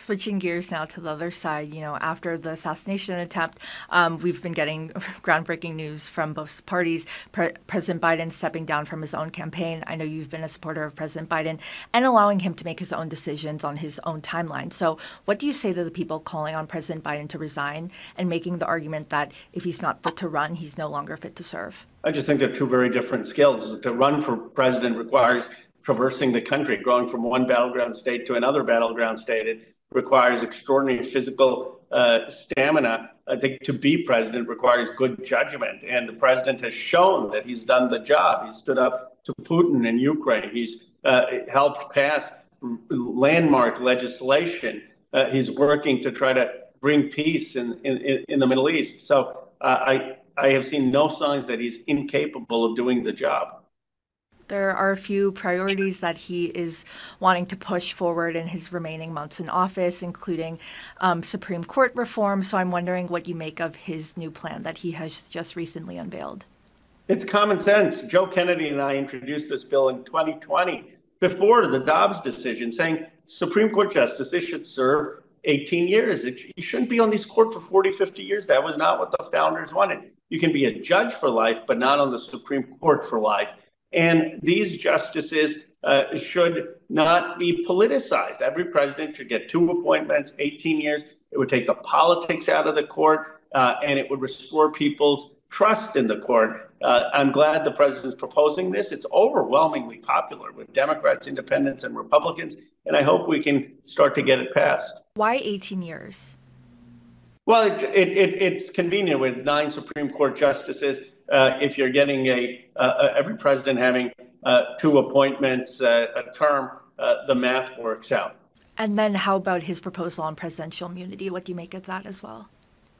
Switching gears now to the other side, after the assassination attempt, we've been getting groundbreaking news from both parties. President Biden stepping down from his own campaign. I know you've been a supporter of President Biden and allowing him to make his own decisions on his own timeline. So what do you say to the people calling on President Biden to resign and making the argument that if he's not fit to run, he's no longer fit to serve? I just think they're two very different skills. To run for president requires traversing the country, going from one battleground state to another battleground state. It requires extraordinary physical stamina. I think to be president requires good judgment. And the president has shown that he's done the job. He stood up to Putin in Ukraine. He's helped pass landmark legislation. He's working to try to bring peace in the Middle East. So I have seen no signs that he's incapable of doing the job. There are a few priorities that he is wanting to push forward in his remaining months in office, including Supreme Court reform. So I'm wondering what you make of his new plan that he has just recently unveiled. It's common sense. Joe Kennedy and I introduced this bill in 2020 before the Dobbs decision, saying Supreme Court justices should serve 18 years. You shouldn't be on these courts for 40, 50 years. That was not what the founders wanted. You can be a judge for life, but not on the Supreme Court for life. And these justices should not be politicized. Every president should get 2 appointments, 18 years. It would take the politics out of the court, and it would restore people's trust in the court. I'm glad the president is proposing this. It's overwhelmingly popular with Democrats, independents, and Republicans, and I hope we can start to get it passed. Why 18 years? Well, it's convenient with 9 Supreme Court justices. If you're getting every president having 2 appointments a term, the math works out. And then how about his proposal on presidential immunity? What do you make of that as well?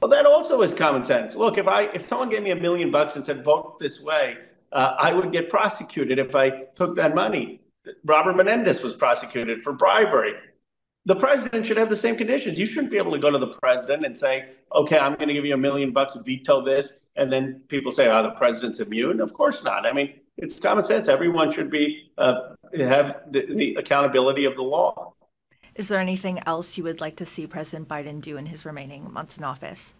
Well, that also is common sense. Look, if someone gave me $1 million and said, vote this way, I would get prosecuted if I took that money. Robert Menendez was prosecuted for bribery. The president should have the same conditions. You shouldn't be able to go to the president and say, okay, I'm going to give you $1 million, veto this. And then people say, oh, the president's immune. Of course not. I mean, it's common sense. Everyone should be have the accountability of the law. Is there anything else you would like to see President Biden do in his remaining months in office?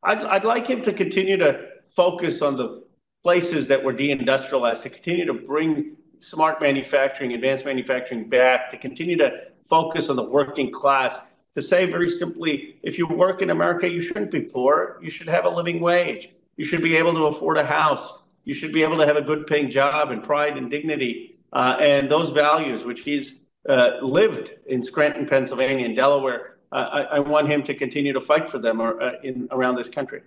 I'd like him to continue to focus on the places that were deindustrialized, to continue to bring smart manufacturing, advanced manufacturing back, to continue to focus on the working class, to say very simply, if you work in America, you shouldn't be poor. You should have a living wage. You should be able to afford a house. You should be able to have a good paying job and pride and dignity. And those values, which he's lived in Scranton, Pennsylvania, and Delaware, I want him to continue to fight for them around this country.